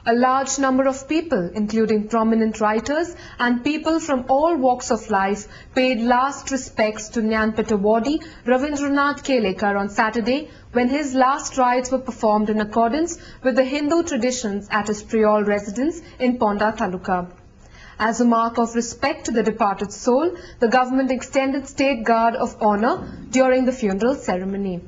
A large number of people, including prominent writers and people from all walks of life, paid last respects to Jnanpith awardee Ravindranath Kelekar on Saturday when his last rites were performed in accordance with the Hindu traditions at his Priol residence in Ponda Taluka. As a mark of respect to the departed soul, the government extended State Guard of Honour during the funeral ceremony.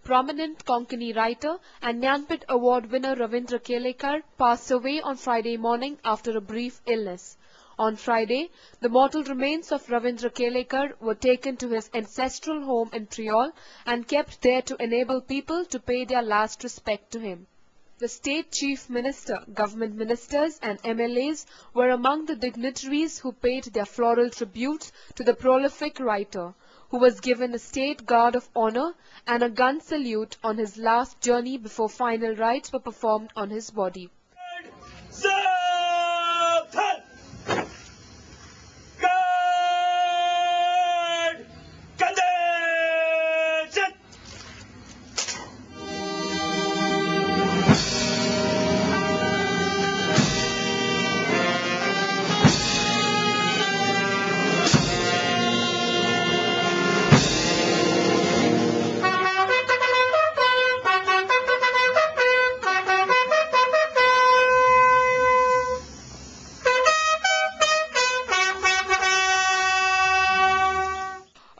Prominent Konkani writer and Jnanpith Award winner Ravindra Kelekar passed away on Friday morning after a brief illness. On Friday, the mortal remains of Ravindra Kelekar were taken to his ancestral home in Priol and kept there to enable people to pay their last respect to him. The State Chief Minister, government ministers and MLAs were among the dignitaries who paid their floral tributes to the prolific writer, who was given a State Guard of Honour and a gun salute on his last journey before final rites were performed on his body.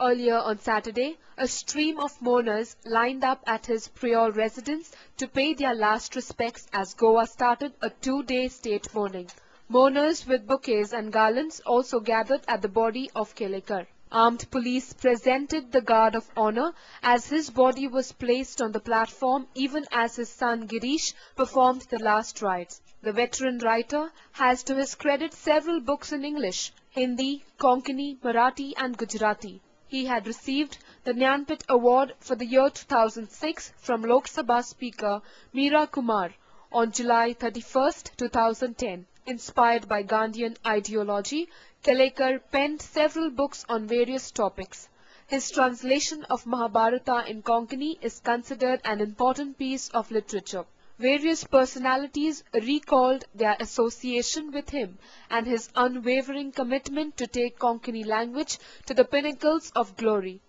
Earlier on Saturday, a stream of mourners lined up at his Priol residence to pay their last respects as Goa started a 2-day state mourning. Mourners with bouquets and garlands also gathered at the body of Kelekar. Armed police presented the Guard of Honour as his body was placed on the platform even as his son Girish performed the last rites. The veteran writer has to his credit several books in English, Hindi, Konkani, Marathi and Gujarati. He had received the Jnanpith Award for the year 2006 from Lok Sabha Speaker Meera Kumar on July 31, 2010. Inspired by Gandhian ideology, Kelekar penned several books on various topics. His translation of Mahabharata in Konkani is considered an important piece of literature. Various personalities recalled their association with him and his unwavering commitment to take Konkani language to the pinnacles of glory.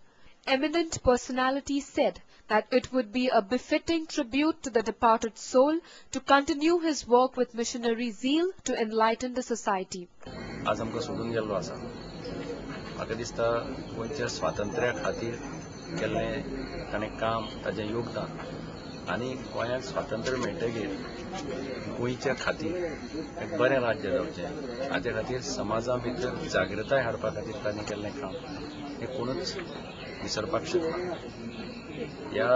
Eminent personalities said that it would be a befitting tribute to the departed soul to continue his work with missionary zeal to enlighten the society. आज आमकां सोडून गेल्लो आसा. म्हाका दिसता गोंयच्या स्वातंत्र्या खातीर केल्लें ताणें काम, ताचें योगदान आनी गोंयाक स्वातंत्र्य मेळटकीर गोंयच्या खातीर एक बरें राज्य जावचें हाचे खातीर समाजा भितर जागृताय हाडपा खातीर ताणें केल्लें काम हें कोणूच विसरपाक शकना. ह्या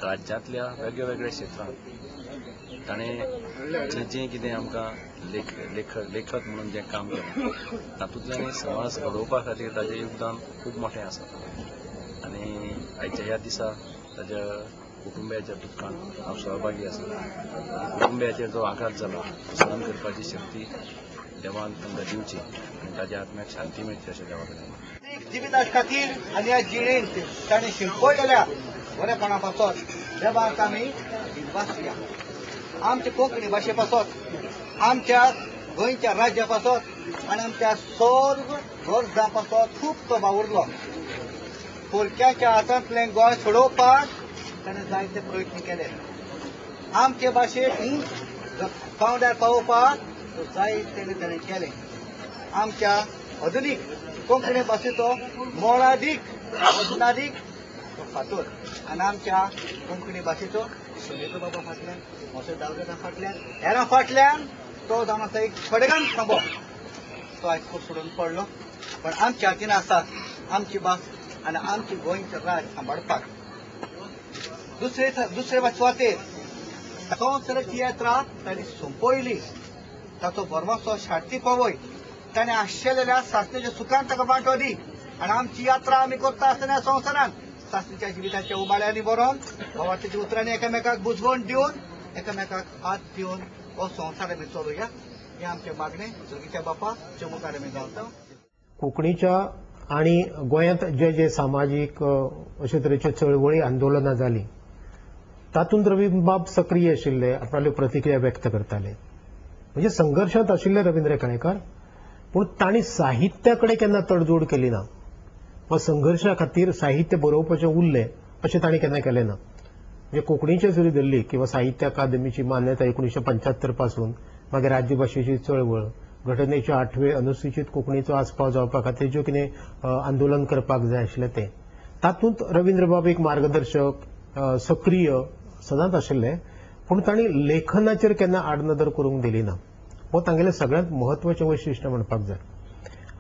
राज्यांतल्या वेगळ्या वेगळ्या क्षेत्रांत ताणें जें कितें आमकां लेखक म्हणून जें काम केलें तातूंतल्यान समाज घडोवपा खातीर ताचें योगदान खूब मोठें आसा. आनी आयच्या ह्या दिसा ताच्या कुटुंबियाच्या दुख्खांत हांव सहभागी आसा. कुटुंबियाचेर जो आघात जाला सहन करपाची शक्ती देवान तांकां दिवची आनी ताच्या आत्म्याक शांती मेळची अशें देवा कडेन. जिविता खातीर आनी ह्या जिणेंत ताणें शिंपयलेल्या बरेपणा पासत देवाक आमी दिनवास दिया. आमचे कोंकणी भाशे पासत आमच्या गोंयच्या राज्या पासत आनी आमच्या सर्व गरजां पासत खूब तो वावुरलो. पुलक्याच्या हातांतलें गोंय सोडोवपाक ताणें जायते प्रयत्न केले. आमचे भाशेक पावंड्यार पावोवपाक जायते ताणें केलें. आमच्या अजुनीक कोंकणी भाशेचो मोळादीक अजुनादीक तो फातर आनी आमच्या कोंकणी भाशेचो सुनील बाबा फाटल्यान, मोसे दावलेकार फाटल्यान, हेरां फाटल्यान तो जावन आसा एक खडगान खांबो. तो आयज खूब सोडून पडलो. पण आमच्या हातीन आसात आमची भास आनी आमची गोंयचें राज सांबाळपाक. दुसरे वाचवातेर संवसाराची यात्रा ताणी सोंपयली. ताचो बरमासो शार्ती पवय ताणें आशिल्ल्या सासणेच्या सुखान ताका वांटो दी. आनी आमची यात्रा आमी करता आसतना संवसारान सासणेच्या जिविताच्या उबाळ्यांनी बरोवन भवार्थाच्या उतरांनी एकामेकाक बुजवण दिवन एकामेकाक हात दिवन हो संवसार आमी चलोवया. हें आमचें मागणें जगीच्या बापा चमुकार आमी घालता. कोंकणीच्या आनी गोंयांत जे सामाजीक अशे तरेच्यो चळवळी आंदोलनां जालीं तातूंत रवी बाब सक्रीय आशिल्ले, आपणाल्यो प्रतिक्रिया व्यक्त करताले. म्हणजे संघर्शांत आशिल्ले रवींद्र केळेकार, पूण तांणी साहित्या कडेन केन्ना तडजोड केली ना वा संघर्शा खातीर साहित्य बरोवपाचें उरलें अशें तांणी केन्ना केलें ना. म्हणजे कोंकणीची जरी धरली किंवा साहित्य अकादमीची मान्यता 1975 पासून, मागीर राज्य भाशेची चळवळ, घटनेच्या 8वे अनुसूचीत कोंकणीचो आस्पाव जावपा खातीर ज्यो कितें आंदोलन करपाक जाय आशिल्लें तें, तातूंत रवींद्र बाब एक मार्गदर्शक सक्रीय सदांच आशिल्ले, पूण तांणी लेखनाचेर केन्ना आडनदर करूंक दिली ना. हो तांगेलें सगळ्यांत म्हत्वाचें वैशिश्ट्य म्हणपाक जाय.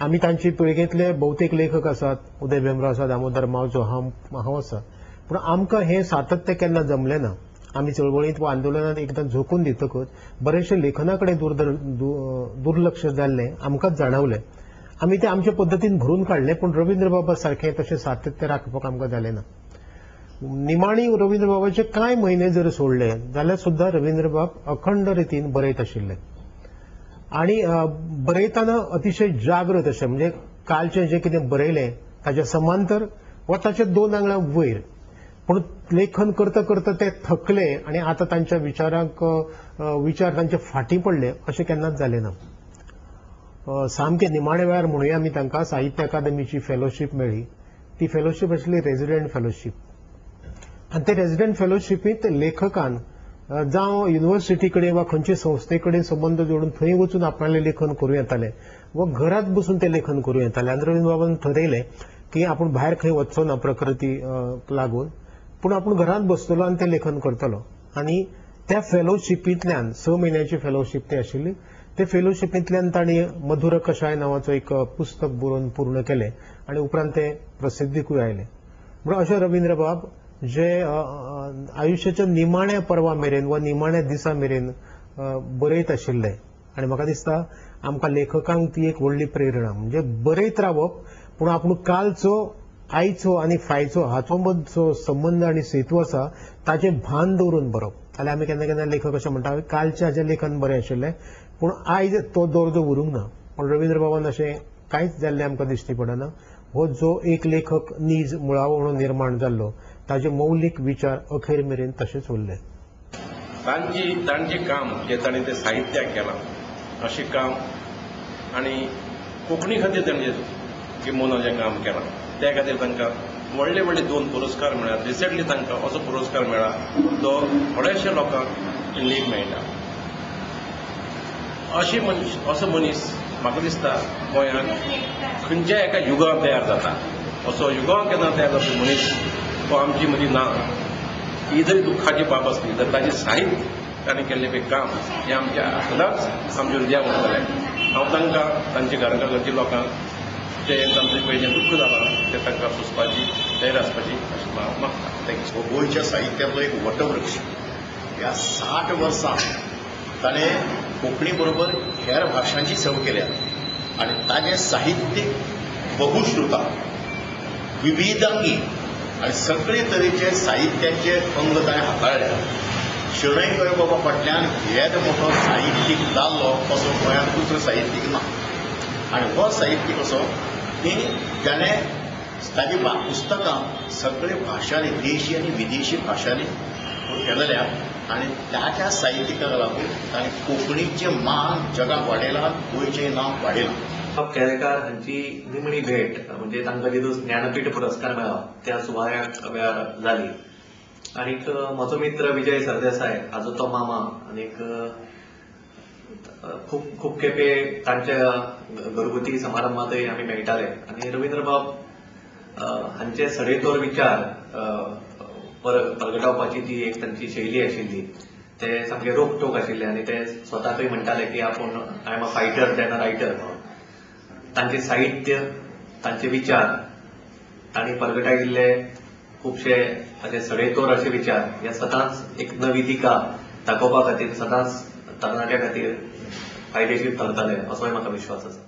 आमी तांचे पिळगेंतले भोवतेक लेखक आसात, उदय भेंब्रो आसा, दामोदर मावजो, हांव आसा, पूण आमकां हें सातत्य केन्ना जमलें ना. आमी चळवळींत वा आंदोलनांत एकदां झोकून दितकच बरेचशे लेखना कडेन दुर्लक्ष जाल्लें आमकांच जाणवलें. आमी तें आमचे पद्दतीन भरून काडलें, पूण रवींद्र बाबा सारकें तशें सातत्य राखपाक आमकां जालें ना. निमाणी रवींद्र बाबाचे कांय म्हयने जर सोडले जाल्यार सुद्दां रवींद्र बाब अखंड रितीन बरयत आशिल्ले आनी बरयतना अतिशय जागृत अशें, म्हणजे कालचें जें कितें बरयलें ताच्या समांतर वा ताच्या 2 आंगळां वयर. पूण लेखन करता करता ते थकले आनी आतां तांच्या विचार तांचे फाटीं पडले अशें केन्नाच जालें ना. सामकें निमाणे वेळार म्हणुया आमी तांकां साहित्य अकादमीची फेलोशीप मेळ्ळी. ती फेलोशीप आशिल्ली रेजिडेंट फेलोशीप, आनी ते रेजिडेंट फेलोशिपींत लेखकान जावं युनिव्हर्सिटी कडेन वा खंयचे संस्थे कडेन संबंद जोडून थंय वचून आपणालें लेखन करूं येतालें वा घरांत बसून तें लेखन करूं येतालें. आनी रवींद्र बाबान ठरयलें की आपूण भायर खंय वचचो ना प्रकृतीक लागून, पूण आपूण घरांत बसतलो आनी तें लेखन करतलो. आनी त्या फेलोशिपींतल्यान 6 म्हयन्याची फेलोशीप ती आशिल्ली. ते फेलोशिपींतल्यान तांणी मधुर कशाय नांवाचो एक पुस्तक बरोवन पूर्ण केलें आनी उपरांत तें प्रसिद्धीकूय आयलें. म्हणून अशें रवींद्र बाब जे आयुश्याच्या निमाण्या पर्वा मेरेन वा निमाण्या दिसा मेरेन बरयत आशिल्ले. आनी म्हाका दिसता आमकां लेखकांक ती एक व्हडली प्रेरणा, म्हणजे बरयत रावप, पूण आपूण कालचो, आयचो आनी फायचो हाचो मदचो संबंद आनी सेतू आसा ताचें भान दवरून बरोवप. जाल्यार आमी केन्ना केन्ना लेखक अशें म्हणटा कालचें हाचें लेखन बरें आशिल्लें पूण आयज तो दर्जो उरूंक ना. पूण रवींद्र बाबान अशें कांयच जाल्लें आमकां दिश्टी पडना. हो जो एक लेखक नीज मुळावो म्हणून निर्माण जाल्लो ताचे मौलिक विचार अखेर मेरेन तशेंच उरले. तांचें काम जें ताणें तें साहित्याक केलां अशें काम आनी कोंकणी खातीर ताणें किंमोनाचें काम केलां त्या खातीर तांकां व्हडले व्हडले 2 पुरस्कार मेळ्ळ्यात. रिसंटली तांकां असो पुरस्कार मेळ्ळा तो थोड्याशा लोकांक इंडियेक मेळटा. असो मनीस म्हाका दिसता गोंयांत खंयच्याय एका युगांत तयार जाता. असो युगांत केन्ना तयार जाता मनीस तो आमची मदीं ना. ही जरी दुख्खाची बाब आसली तर ताचें साहित्य ताणें केल्लें पळय काम हें आमच्या सदांच आमच्या हृदयाक उरतलें. हांव तांकां तांच्या घरच्या लोकांक जें तांचें पळय जें दुख्ख जालां तें तांकां सोंसपाची तयार आसपाची अशें हांव मागतां. थँक्यू. गोंयच्या साहित्यातलो एक वटवृक्ष. ह्या 60 वर्सां ताणें कोंकणी बरोबर हेर भाशांची सेवा केल्या आनी ताचें साहित्य बहुश्रुता, विविधांगी आनी सगळे तरेचे साहित्याचे अंग ताणें हाताळल्या. शणै गोंयबाबा फाटल्यान येद मोठो साहित्यीक जाल्लो असो गोंयांत दुसरो साहित्यीक ना. आनी हो साहित्यीक असो की त्याने ताची पुस्तकां सगळे भाशांनी, देशी आनी विदेशी भाशांनी केलेल्या आनी त्या साहित्यिकाक लागून ताणें कोंकणीचें मान जगाक वाडयलां, गोंयचें नांव वाडयलां. केळेकार हांची निमणी भेट म्हणजे तांकां जेदो ज्ञानपीठ पुरस्कार मेळ्ळो त्या सुवाळ्याक वेळार जाली. आनीक म्हजो मित्र विजय सरदेसाय हाजो तो मामा आनीक खूब खेपे तांच्या घरगुती समारंभांतय आमी मेळटाले. आनी रवींद्र बाब हांचे सडेतोर विचार प्रगटावपाची ती एक तांची शैली आशिल्ली. ते सामके रोखटोक आशिल्ले आनी ते स्वताकय म्हणटाले की आपूण I am a fighter than a writer. तांचे साहित्य, तांचे विचार तांणी प्रगटायिल्ले खुबशे अशे सडेतोर अशे विचार हे सदांच एक नवी दिका दाखोवपा खातीर सदांच तरणाट्यां खातीर फायदेशीर थारतले असोय म्हाका विश्वास आसा.